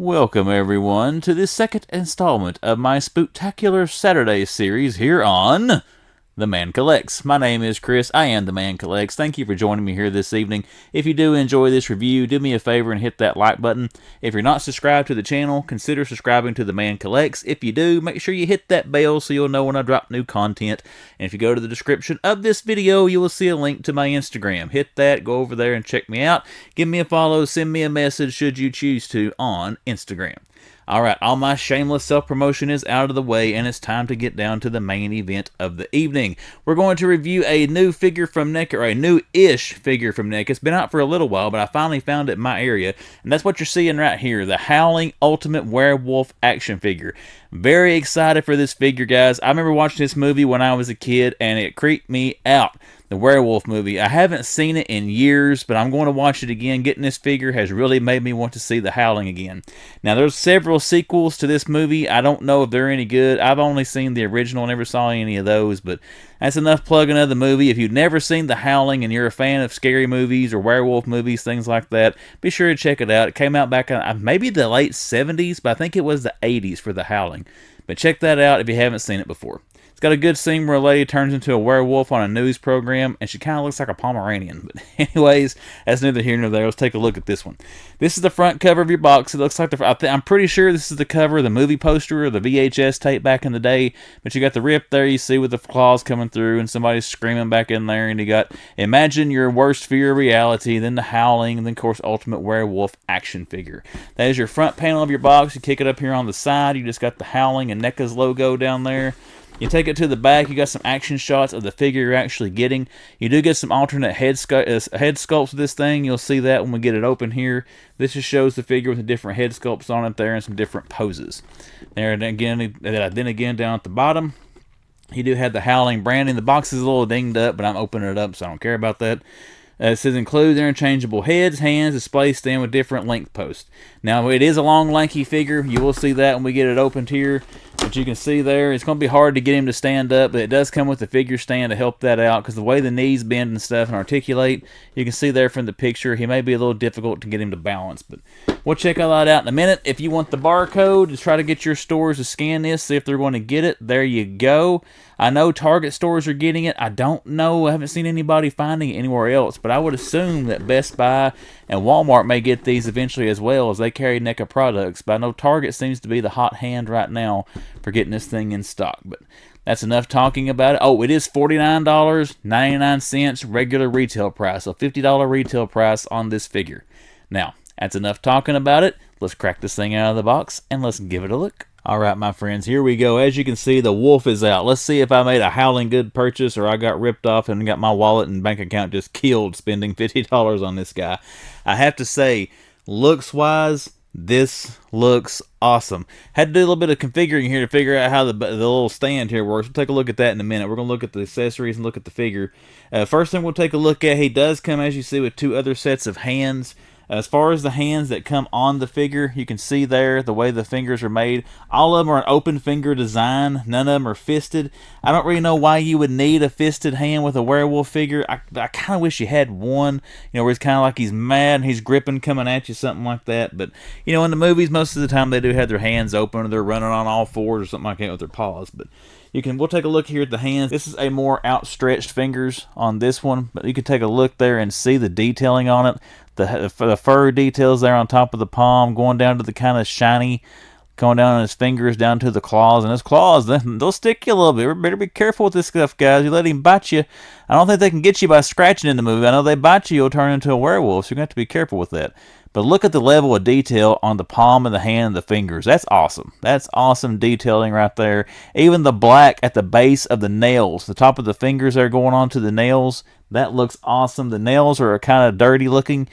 Welcome everyone to the second installment of my Spooktacular Saturdays series here on The Man Collects. My name is Chris. I am The Man Collects. Thank you for joining me here this evening. If you do enjoy this review, do me a favor and hit that like button. If you're not subscribed to the channel, consider subscribing to The Man Collects. If you do, make sure you hit that bell so you'll know when I drop new content. And if you go to the description of this video, you will see a link to my Instagram. Hit that, go over there and check me out. Give me a follow, send me a message should you choose to on Instagram. Alright, all my shameless self-promotion is out of the way, and it's time to get down to the main event of the evening. We're going to review a new figure from NECA, or a new-ish figure from NECA. It's been out for a little while, but I finally found it in my area, and that's what you're seeing right here, the Howling Ultimate Werewolf action figure. Very excited for this figure, guys. I remember watching this movie when I was a kid, and it creeped me out. The werewolf movie. I haven't seen it in years, but I'm going to watch it again. Getting this figure has really made me want to see The Howling again. Now, there's several sequels to this movie. I don't know if they're any good. I've only seen the original, never saw any of those, but that's enough plugging of the movie. If you've never seen The Howling and you're a fan of scary movies or werewolf movies, things like that, be sure to check it out. It came out back in maybe the late 70s, but I think it was the 80s for The Howling. But check that out if you haven't seen it before. It's got a good scene where a lady turns into a werewolf on a news program, and she kind of looks like a Pomeranian. But anyways, that's neither here nor there. Let's take a look at this one. This is the front cover of your box. It looks like I'm pretty sure this is the cover of the movie poster or the VHS tape back in the day. But you got the rip there, you see with the claws coming through, and somebody's screaming back in there. And you got Imagine Your Worst Fear Reality, then The Howling, and then, of course, Ultimate Werewolf action figure. That is your front panel of your box. You kick it up here on the side. You just got the Howling and NECA's logo down there. You take it to the back, you got some action shots of the figure you're actually getting. You do get some alternate head sculpts of this thing. You'll see that when we get it open here. This just shows the figure with the different head sculpts on it there and some different poses. There, and again, down at the bottom, you do have the Howling branding. The box is a little dinged up, but I'm opening it up, so I don't care about that. It says include interchangeable heads, hands, display stand with different length posts. Now, it is a long, lanky figure. You will see that when we get it opened here. But you can see there, it's going to be hard to get him to stand up, but it does come with the figure stand to help that out, because the way the knees bend and stuff and articulate, you can see there from the picture, he may be a little difficult to get him to balance. But we'll check all that out in a minute. If you want the barcode to try to get your stores to scan this, see if they're going to get it, there you go. I know Target stores are getting it. I don't know. I haven't seen anybody finding it anywhere else, but I would assume that Best Buy and Walmart may get these eventually as well, as they carry NECA products. But I know Target seems to be the hot hand right now for getting this thing in stock. But that's enough talking about it. Oh, it is $49.99 regular retail price, so $50 retail price on this figure. Now, that's enough talking about it. Let's crack this thing out of the box and let's give it a look. Alright, my friends, here we go. As you can see, the wolf is out. Let's see if I made a howling good purchase or I got ripped off and got my wallet and bank account just killed spending $50 on this guy. I have to say, looks-wise, this looks awesome. Had to do a little bit of configuring here to figure out how the little stand here works. We'll take a look at that in a minute. We're going to look at the accessories and look at the figure. First thing we'll take a look at, he does come, as you see, with two other sets of hands. As far as the hands that come on the figure, you can see there the way the fingers are made. All of them are an open finger design. None of them are fisted. I don't really know why you would need a fisted hand with a werewolf figure. I kind of wish you had one, where it's kind of like he's mad and he's gripping, coming at you, something like that. But, in the movies, most of the time they do have their hands open or they're running on all fours or something like that with their paws. But we'll take a look here at the hands. This is a more outstretched fingers on this one, but you can take a look there and see the detailing on it. The fur details there on top of the palm, going down to the kind of shiny, going down on his fingers, down to the claws. And his claws, they'll stick you a little bit. Better be careful with this stuff, guys. You let him bite you. I don't think they can get you by scratching in the movie. I know they bite you, you'll turn into a werewolf, so you're going to have to be careful with that. But look at the level of detail on the palm of the hand and the fingers. That's awesome. That's awesome detailing right there. Even the black at the base of the nails, the top of the fingers there going on to the nails, that looks awesome. The nails are kind of dirty looking,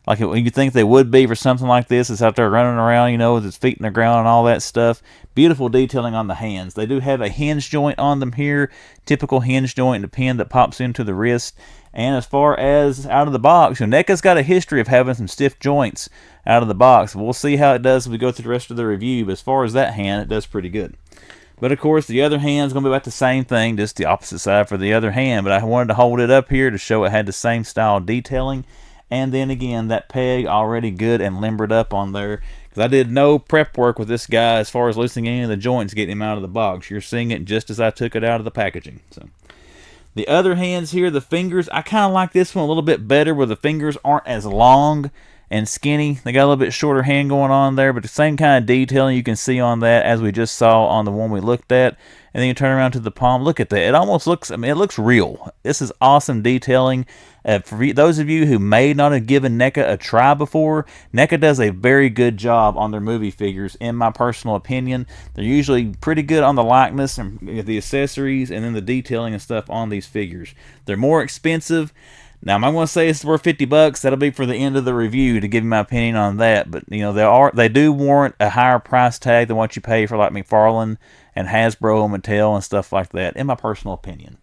like you think they would be for something like this. It's out there running around, with its feet in the ground and all that stuff. Beautiful detailing on the hands. They do have a hinge joint on them here. Typical hinge joint, the pin that pops into the wrist. And as far as out of the box, NECA's got a history of having some stiff joints out of the box. We'll see how it does as we go through the rest of the review. But as far as that hand, it does pretty good. But of course, the other hand's going to be about the same thing, just the opposite side for the other hand. But I wanted to hold it up here to show it had the same style detailing. And then again, that peg already good and limbered up on there. because I did no prep work with this guy as far as loosening any of the joints, getting him out of the box. You're seeing it just as I took it out of the packaging. So the other hands here, the fingers, I kind of like this one a little bit better, where the fingers aren't as long and skinny. They got a little bit shorter hand going on there, but the same kind of detailing you can see on that as we just saw on the one we looked at. And then you turn around to the palm. Look at that. It almost looks, I mean, it looks real. This is awesome detailing. For those of you who may not have given NECA a try before, NECA does a very good job on their movie figures, in my personal opinion. They're usually pretty good on the likeness and the accessories and then the detailing and stuff on these figures. They're more expensive. Now, I'm not going to say it's worth $50. That'll be for the end of the review to give you my opinion on that. But, you know, they do warrant a higher price tag than what you pay for, like, McFarlane and Hasbro and Mattel and stuff like that, in my personal opinion.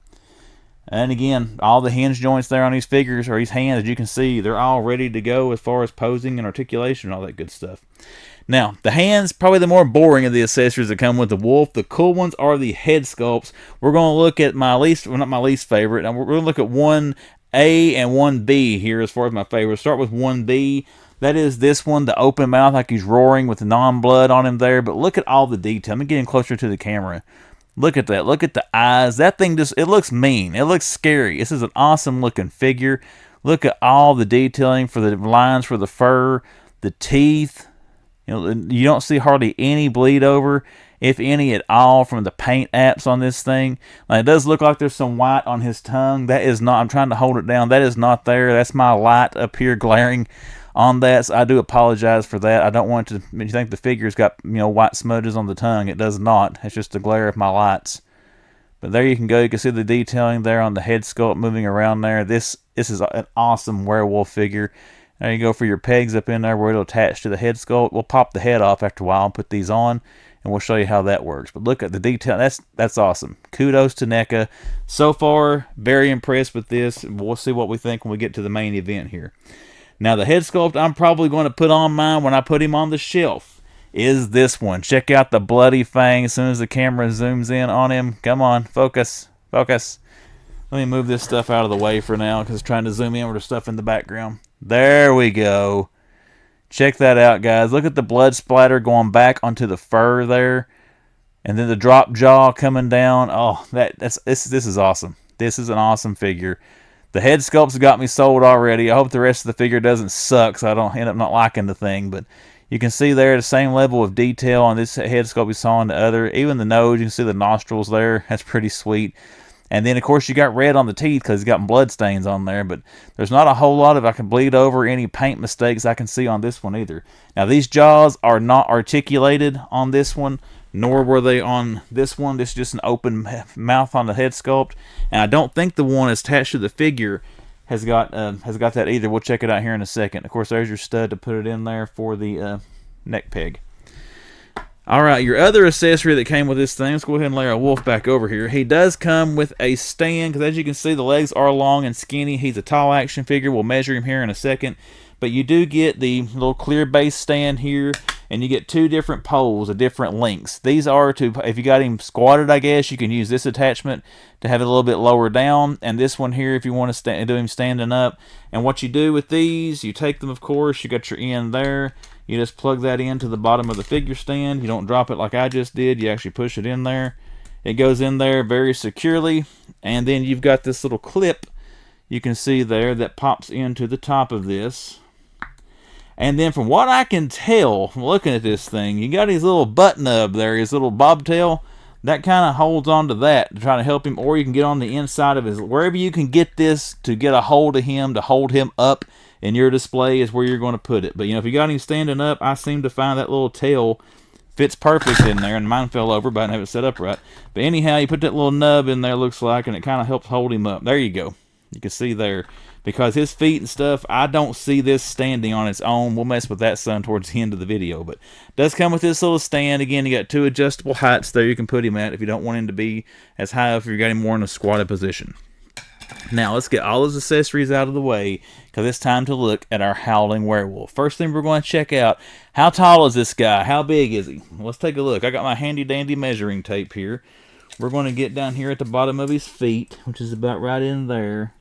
And again, all the hinge joints there on these figures, or these hands, as you can see, they're all ready to go as far as posing and articulation and all that good stuff. Now, the hands, probably the more boring of the accessories that come with the wolf. The cool ones are the head sculpts. We're going to look at my least, well, not my least favorite. We're going to look at 1A and 1B here as far as my favorite. Start with 1B. That is this one, the open mouth, like he's roaring with the non-blood on him there. But look at all the detail. Let me get him closer to the camera. Look at that. Look at the eyes. That thing just, it looks mean. It looks scary. This is an awesome looking figure. Look at all the detailing for the lines for the fur, the teeth. You know, you don't see hardly any bleed over, if any at all, from the paint apps on this thing. Now, it does look like there's some white on his tongue. That is not, I'm trying to hold it down. That is not there. That's my light up here glaring on that. So I do apologize for that. I don't want to, you think the figure's got, you know, white smudges on the tongue. It does not. It's just the glare of my lights. But there you can go. You can see the detailing there on the head sculpt moving around there. This is an awesome werewolf figure. There you go for your pegs up in there where it'll attach to the head sculpt. We'll pop the head off after a while and put these on, and we'll show you how that works. But look at the detail. That's awesome. Kudos to NECA. So far, very impressed with this. We'll see what we think when we get to the main event here. Now, the head sculpt I'm probably going to put on mine when I put him on the shelf is this one. Check out the bloody fang as soon as the camera zooms in on him. Come on, focus, focus. Let me move this stuff out of the way for now because it's trying to zoom in with the stuff in the background. There we go. Check that out, guys. Look at the blood splatter going back onto the fur there. And then the drop jaw coming down. Oh, this is awesome. This is an awesome figure. The head sculpt's got me sold already. I hope the rest of the figure doesn't suck so I don't end up not liking the thing. But you can see there the same level of detail on this head sculpt we saw on the other. Even the nose, you can see the nostrils there. That's pretty sweet. And then, of course, you got red on the teeth because he's got blood stains on there. But there's not a whole lot of I can bleed over any paint mistakes I can see on this one either. Now, these jaws are not articulated on this one, nor were they on this one. This is just an open mouth on the head sculpt. And I don't think the one attached to the figure has got that either. We'll check it out here in a second. Of course, there's your stud to put it in there for the neck peg. Alright, your other accessory that came with this thing, let's go ahead and lay our wolf back over here. He does come with a stand, because as you can see, the legs are long and skinny. He's a tall action figure. We'll measure him here in a second. But you do get the little clear base stand here, and you get two different poles of different lengths. These are to, if you got him squatted, I guess, you can use this attachment to have it a little bit lower down, and this one here if you want to do him standing up. And what you do with these, you take them, of course, you got your end there. You just plug that into the bottom of the figure stand. You don't drop it like I just did. You actually push it in there. It goes in there very securely. And then you've got this little clip you can see there that pops into the top of this. And then from what I can tell, looking at this thing, you got his little butt nub there, his little bobtail. That kind of holds on to that to try to help him. Or you can get on the inside of his, wherever you can get this to get a hold of him, to hold him up in your display is where you're going to put it. But, you know, if you got him standing up, I seem to find that little tail fits perfect in there. And mine fell over, but I didn't have it set up right. But anyhow, you put that little nub in there, looks like, and it kind of helps hold him up. There you go. You can see there. Because his feet and stuff, I don't see this standing on its own. We'll mess with that some towards the end of the video. But it does come with this little stand. Again, you got two adjustable heights there you can put him at if you don't want him to be as high up if you got him more in a squatted position. Now, let's get all his accessories out of the way, because it's time to look at our Howling Werewolf. First thing we're going to check out, how tall is this guy? How big is he? Let's take a look. I got my handy-dandy measuring tape here. We're going to get down here at the bottom of his feet, which is about right in there.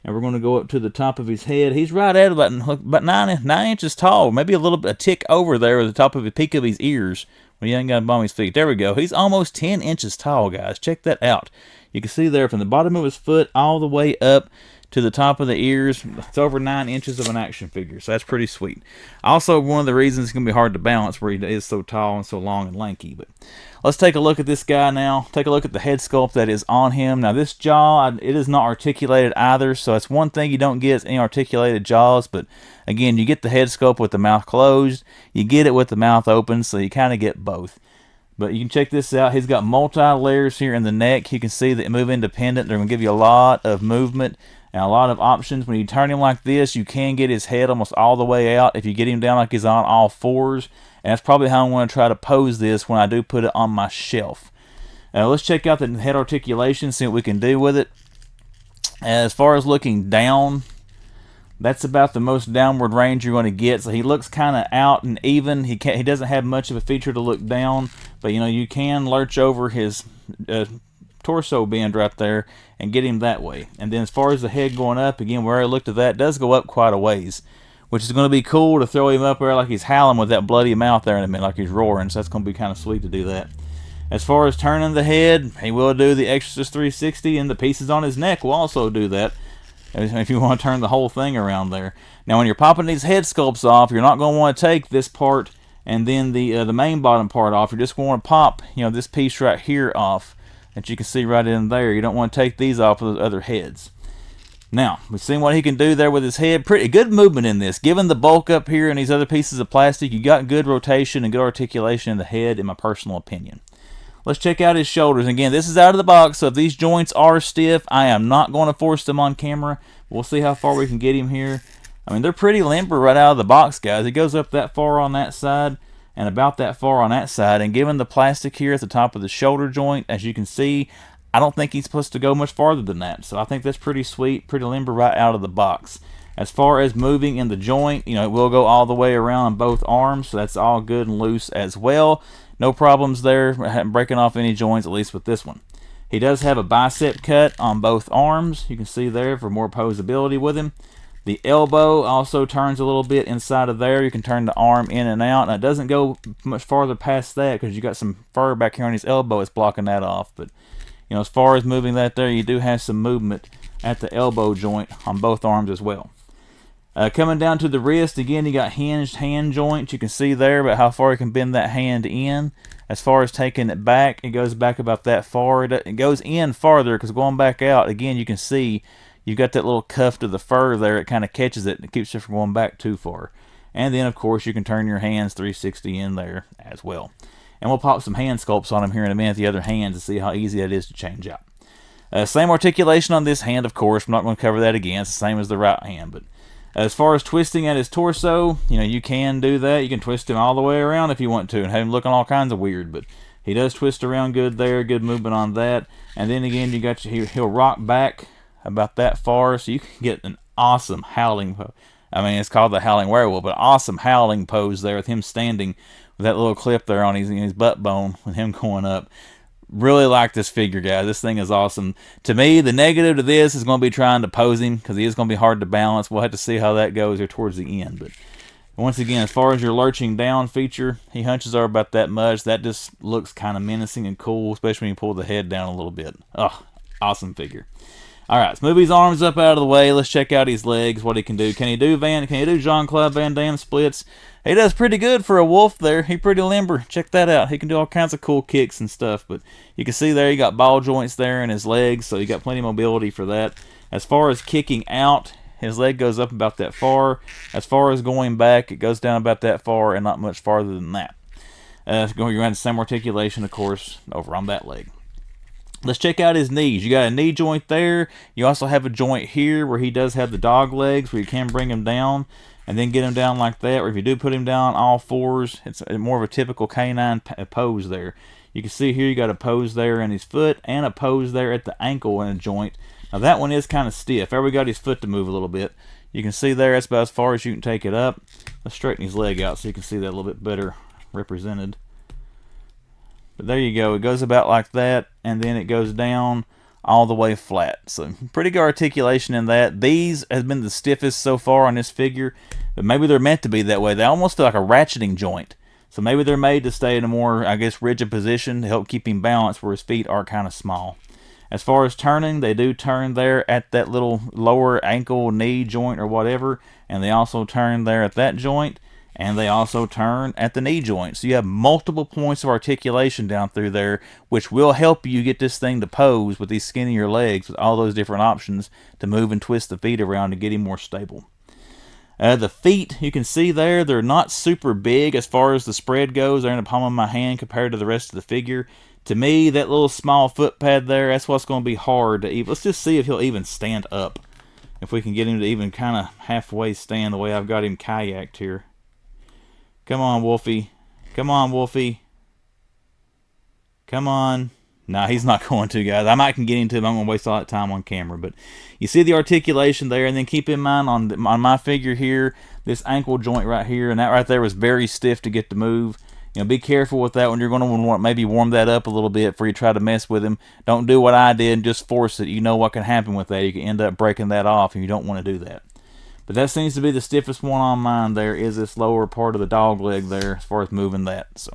And we're going to go up to the top of his head. He's right at about 9 inches tall, maybe a tick over there at the top of the peak of his ears when he ain't got him on his feet. There we go. He's almost 10 inches tall, guys. Check that out. You can see there from the bottom of his foot all the way up to the top of the ears. It's over 9 inches of an action figure, so that's pretty sweet. Also, one of the reasons it's going to be hard to balance where he is so tall and so long and lanky. But let's take a look at this guy now. Take a look at the head sculpt that is on him. Now, this jaw, it is not articulated either, so that's one thing you don't get is any articulated jaws. But again, you get the head sculpt with the mouth closed. You get it with the mouth open, so you kind of get both. But you can check this out. He's got multi-layers here in the neck. You can see that move independent. They're going to give you a lot of movement and a lot of options. When you turn him like this, you can get his head almost all the way out if you get him down like he's on all fours. And that's probably how I'm going to try to pose this when I do put it on my shelf. Let's check out the head articulation, see what we can do with it. As far as looking down, that's about the most downward range you're going to get. So he looks kind of out and even. He doesn't have much of a feature to look down, but you know, you can lurch over his torso bend right there and get him that way. And then as far as the head going up, again, where I looked at that, it does go up quite a ways, which is going to be cool to throw him up there like he's howling with that bloody mouth there in a minute, like he's roaring. So that's going to be kind of sweet to do that. As far as turning the head, he will do the Exorcist 360, and the pieces on his neck will also do that, if you want to turn the whole thing around there. Now, when you're popping these head sculpts off, you're not going to want to take this part and then the main bottom part off. You're just going to pop, you know, this piece right here off that you can see right in there. You don't want to take these off with those other heads. Now, we've seen what he can do there with his head. Pretty good movement in this. Given the bulk up here and these other pieces of plastic, you got good rotation and good articulation in the head, in my personal opinion. Let's check out his shoulders. Again, this is out of the box, so if these joints are stiff, I am not going to force them on camera. We'll see how far we can get him here. I mean, they're pretty limber right out of the box, guys. It goes up that far on that side and about that far on that side. And given the plastic here at the top of the shoulder joint, as you can see, I don't think he's supposed to go much farther than that. So I think that's pretty sweet, pretty limber right out of the box. As far as moving in the joint, you know, it will go all the way around both arms, so that's all good and loose as well. No problems there, breaking off any joints, at least with this one. He does have a bicep cut on both arms. You can see there for more posability with him. The elbow also turns a little bit inside of there. You can turn the arm in and out. Now, it doesn't go much farther past that because you got some fur back here on his elbow. It's blocking that off. But, you know, as far as moving that there, you do have some movement at the elbow joint on both arms as well. Coming down to the wrist, again, you got hinged hand joints. You can see there about how far you can bend that hand in. As far as taking it back, it goes back about that far. It goes in farther because going back out, again, you can see you've got that little cuff to the fur there. It kind of catches it and keeps it from going back too far. And then, of course, you can turn your hands 360 in there as well. And we'll pop some hand sculpts on him here in a minute, the other hands, to see how easy that is to change out. Same articulation on this hand, of course. I'm not going to cover that again. It's the same as the right hand, but as far as twisting at his torso, you know, you can do that. You can twist him all the way around if you want to and have him looking all kinds of weird, but he does twist around good there, good movement on that. And then again, you got he'll rock back about that far, so you can get an awesome howling pose. I mean, it's called the Howling Werewolf, but awesome howling pose there with him standing with that little clip there on his butt bone with him going up. Really like this figure, guys. This thing is awesome. To me, the negative to this is going to be trying to pose him because he is going to be hard to balance. We'll have to see how that goes here towards the end. But once again, as far as your lurching down feature, he hunches over about that much. That just looks kind of menacing and cool, especially when you pull the head down a little bit. Oh, awesome figure. All right, let's move his arms up out of the way. Let's check out his legs, what he can do. Can he do Jean-Claude Van Damme splits? He does pretty good for a wolf there. He's pretty limber. Check that out. He can do all kinds of cool kicks and stuff. But you can see there, he got ball joints there in his legs, so you got plenty of mobility for that. As far as kicking out, his leg goes up about that far. As far as going back, it goes down about that far and not much farther than that. Going around the same articulation, of course, over on that leg. Let's check out his knees. You got a knee joint there. You also have a joint here where he does have the dog legs where you can bring him down and then get him down like that. Or if you do put him down all fours, it's more of a typical canine pose there. You can see here you got a pose there in his foot and a pose there at the ankle in a joint. Now that one is kind of stiff. There we got his foot to move a little bit. You can see there that's about as far as you can take it up. Let's straighten his leg out so you can see that a little bit better represented. But there you go. It goes about like that, and then it goes down all the way flat. So pretty good articulation in that. These has been the stiffest so far on this figure, but maybe they're meant to be that way. They almost feel like a ratcheting joint. So maybe they're made to stay in a more, I guess, rigid position to help keep him balanced where his feet are kind of small. As far as turning, they do turn there at that little lower ankle, knee joint or whatever, and they also turn there at that joint, and they also turn at the knee joint. So you have multiple points of articulation down through there, which will help you get this thing to pose with these skinnier legs with all those different options to move and twist the feet around to get him more stable. The feet, you can see there, they're not super big as far as the spread goes. They're in the palm of my hand compared to the rest of the figure. To me, that little small foot pad there, that's what's going to be hard to even. Let's just see if he'll even stand up. If we can get him to even kind of halfway stand the way I've got him kayaked here. Come on, Wolfie. Come on, Wolfie. Come on. Nah, he's not going to, guys. I might can get into him. I'm going to waste all that time on camera. But you see the articulation there. And then keep in mind on my figure here, this ankle joint right here. And that right there was very stiff to get to move. You know, be careful with that when you're going to want maybe warm that up a little bit before you try to mess with him. Don't do what I did and just force it. You know what can happen with that. You can end up breaking that off, and you don't want to do that. But that seems to be the stiffest one on mine there, is this lower part of the dog leg there as far as moving that. So,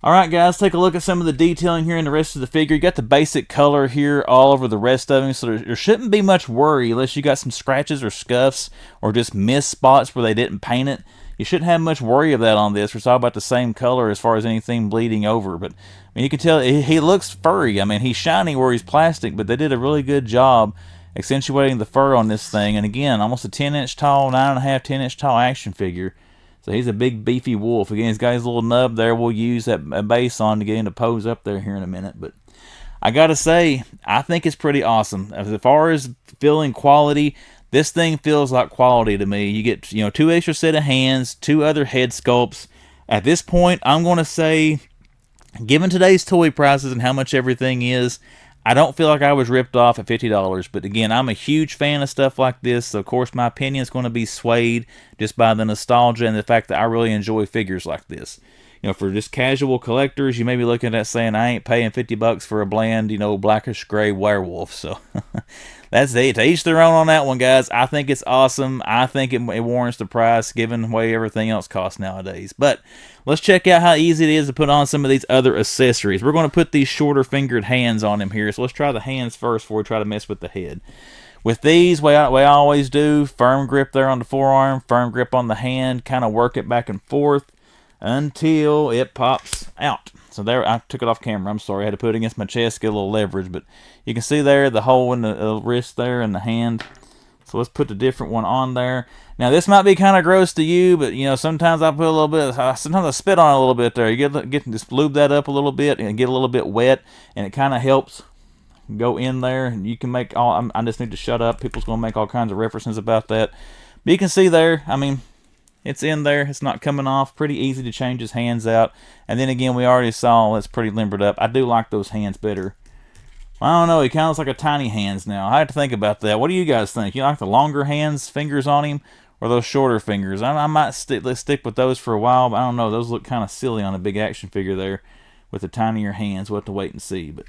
alright guys, take a look at some of the detailing here in the rest of the figure. You got the basic color here all over the rest of him, so there shouldn't be much worry unless you got some scratches or scuffs or just missed spots where they didn't paint it. You shouldn't have much worry of that on this. It's all about the same color as far as anything bleeding over. But I mean, you can tell he looks furry. I mean, he's shiny where he's plastic, but they did a really good job accentuating the fur on this thing. And again, almost a 10-inch tall, 9.5, 10-inch tall action figure. So he's a big beefy wolf. Again, he's got his little nub there. We'll use that base on to get him to pose up there here in a minute. But I gotta say, I think it's pretty awesome. As far as feeling quality, this thing feels like quality to me. You get, you know, 2 extra set of hands, 2 other head sculpts. At this point, I'm going to say, given today's toy prices and how much everything is, I don't feel like I was ripped off at $50. But again, I'm a huge fan of stuff like this. So of course, my opinion is going to be swayed just by the nostalgia and the fact that I really enjoy figures like this. You know, for just casual collectors, you may be looking at saying, I ain't paying $50 for a bland, you know, blackish gray werewolf. So that's it. To each their own on that one, guys. I think it's awesome. I think it warrants the price given the way everything else costs nowadays. But let's check out how easy it is to put on some of these other accessories. We're going to put these shorter fingered hands on him here. So let's try the hands first before we try to mess with the head. With these, way I always do, firm grip there on the forearm, firm grip on the hand, kind of work it back and forth until it pops out. So there, I took it off camera. I'm sorry. I had to put it against my chest, get a little leverage. But you can see there the hole in the wrist there and the hand. So let's put the different one on there. Now this might be kind of gross to you, but you know, sometimes I put a little bit, sometimes I spit on it a little bit there. You get just lube that up a little bit and get a little bit wet, and it kind of helps go in there. And you can make all, I just need to shut up. People's going to make all kinds of references about that. But you can see there, I mean, it's in there. It's not coming off. Pretty easy to change his hands out. And then again, we already saw it's pretty limbered up. I do like those hands better. I don't know. He kind of looks like a tiny hands now. I have to think about that. What do you guys think? You like the longer hands, fingers on him, or those shorter fingers? I might stick with those for a while, but I don't know. Those look kind of silly on a big action figure there with the tinier hands. We'll have to wait and see. But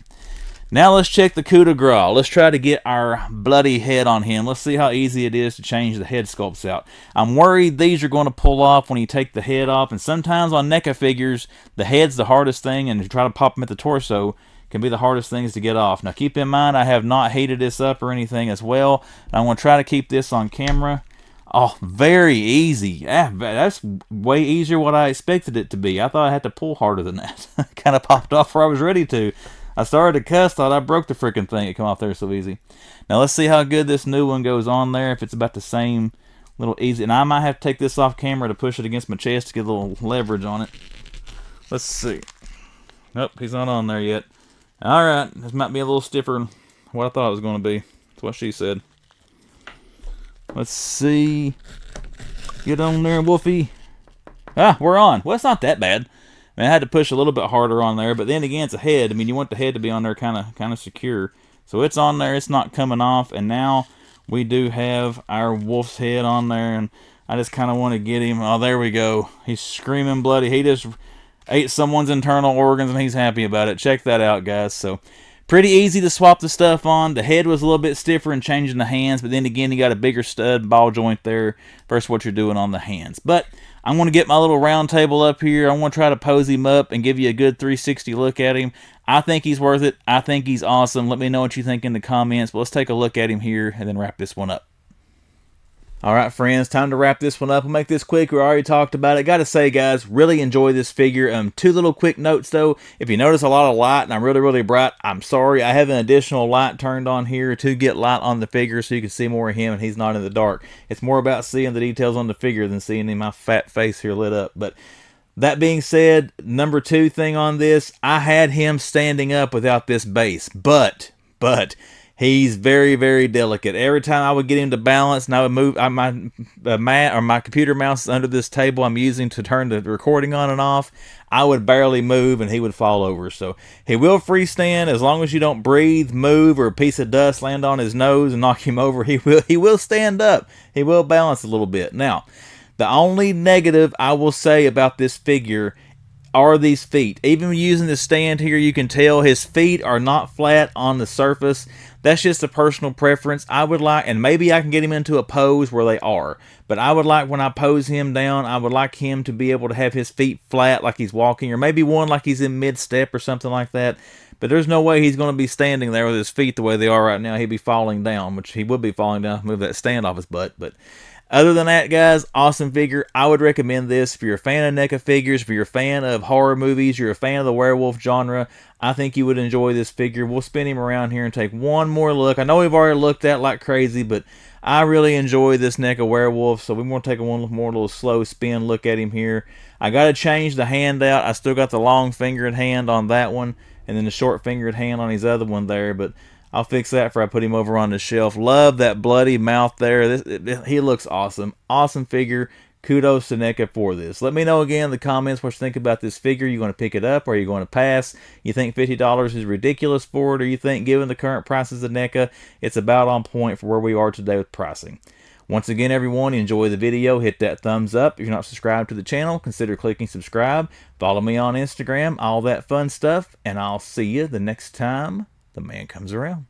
now let's check the coup de grace. Let's try to get our bloody head on him. Let's see how easy it is to change the head sculpts out. I'm worried these are going to pull off when you take the head off, and sometimes on NECA figures, the head's the hardest thing, and to try to pop them at the torso can be the hardest things to get off. Now keep in mind, I have not heated this up or anything as well. I'm going to try to keep this on camera. Oh, very easy. Yeah, that's way easier what I expected it to be. I thought I had to pull harder than that. Kind of popped off where I was ready to. I started to cuss, thought I broke the freaking thing. It come off there so easy. Now let's see how good this new one goes on there, if it's about the same little easy. And I might have to take this off camera to push it against my chest to get a little leverage on it. Let's see. Nope, he's not on there yet. Alright, this might be a little stiffer than what I thought it was going to be. That's what she said. Let's see. Get on there, Wolfie. Ah, we're on. Well, it's not that bad. I mean, I had to push a little bit harder on there, but then again, it's a head. I mean, you want the head to be on there kind of secure. So it's on there. It's not coming off. And now we do have our wolf's head on there, and I just kind of want to get him. Oh, there we go. He's screaming bloody. He just ate someone's internal organs, and he's happy about it. Check that out, guys. So Pretty easy to swap the stuff on. The head was a little bit stiffer in changing the hands, but then again, you got a bigger stud ball joint there versus what you're doing on the hands. But I'm going to get my little round table up here. I want to try to pose him up and give you a good 360 look at him. I think he's worth it. I think he's awesome. Let me know what you think in the comments. But let's take a look at him here and then wrap this one up. Alright friends, time to wrap this one up. We'll make this quick. We already talked about it. Gotta say guys, really enjoy this figure. Two little quick notes though. If you notice a lot of light and I'm really bright, I'm sorry. I have an additional light turned on here to get light on the figure so you can see more of him and he's not in the dark. It's more about seeing the details on the figure than seeing my fat face here lit up. But that being said, number 2 thing on this, I had him standing up without this base. But he's very delicate. Every time I would get him to balance and I would move my computer mouse under this table I'm using to turn the recording on and off, I would barely move and he would fall over. So he will freestand as long as you don't breathe, move, or a piece of dust land on his nose and knock him over. He will stand up. He will balance a little bit. Now, the only negative I will say about this figure are these feet. Even using the stand here, you can tell his feet are not flat on the surface. That's just a personal preference. I would like, and maybe I can get him into a pose where they are, but I would like when I pose him down, I would like him to be able to have his feet flat like he's walking, or maybe one like he's in mid-step or something like that. But there's no way he's going to be standing there with his feet the way they are right now. He'd be falling down, which he would be falling down if I move that stand off his butt. But other than that, guys, awesome figure. I would recommend this if you're a fan of NECA figures, if you're a fan of horror movies, you're a fan of the werewolf genre. I think you would enjoy this figure. We'll spin him around here and take one more look. I know we've already looked at like crazy, but I really enjoy this NECA werewolf, so we want to take one more little slow spin look at him here. I got to change the hand out. I still got the long-fingered hand on that one, and then the short-fingered hand on his other one there, but I'll fix that before I put him over on the shelf. Love that bloody mouth there. He looks awesome. Awesome figure. Kudos to NECA for this. Let me know again in the comments what you think about this figure. You going to pick it up or are you going to pass? You think $50 is ridiculous for it, or you think given the current prices of NECA, it's about on point for where we are today with pricing? Once again, everyone, enjoy the video. Hit that thumbs up. If you're not subscribed to the channel, consider clicking subscribe. Follow me on Instagram, all that fun stuff, and I'll see you the next time the man comes around.